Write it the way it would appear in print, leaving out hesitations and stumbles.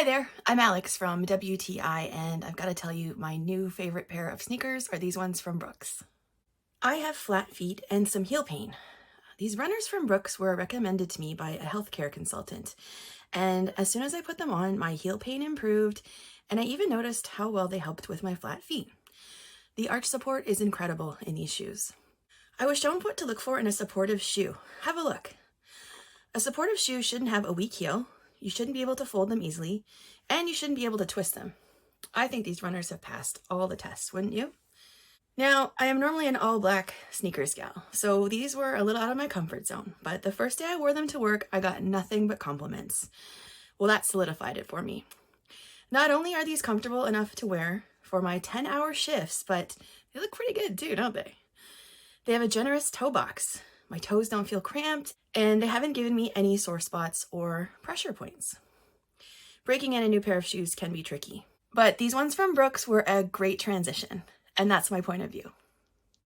Hi there, I'm Alex from WTI, and I've got to tell you my new favorite pair of sneakers are these ones from Brooks. I have flat feet and some heel pain. These runners from Brooks were recommended to me by a healthcare consultant, and as soon as I put them on, my heel pain improved, and I even noticed how well they helped with my flat feet. The arch support is incredible in these shoes. I was shown what to look for in a supportive shoe. Have a look. A supportive shoe shouldn't have a weak heel. You shouldn't be able to fold them easily, and you shouldn't be able to twist them. I think these runners have passed all the tests, wouldn't you? Now, I am normally an all-black sneakers gal, so these were a little out of my comfort zone, but the first day I wore them to work, I got nothing but compliments. Well, that solidified it for me. Not only are these comfortable enough to wear for my 10-hour shifts, but they look pretty good too, don't they? They have a generous toe box. My toes don't feel cramped, and they haven't given me any sore spots or pressure points. Breaking in a new pair of shoes can be tricky, but these ones from Brooks were a great transition, and that's my point of view.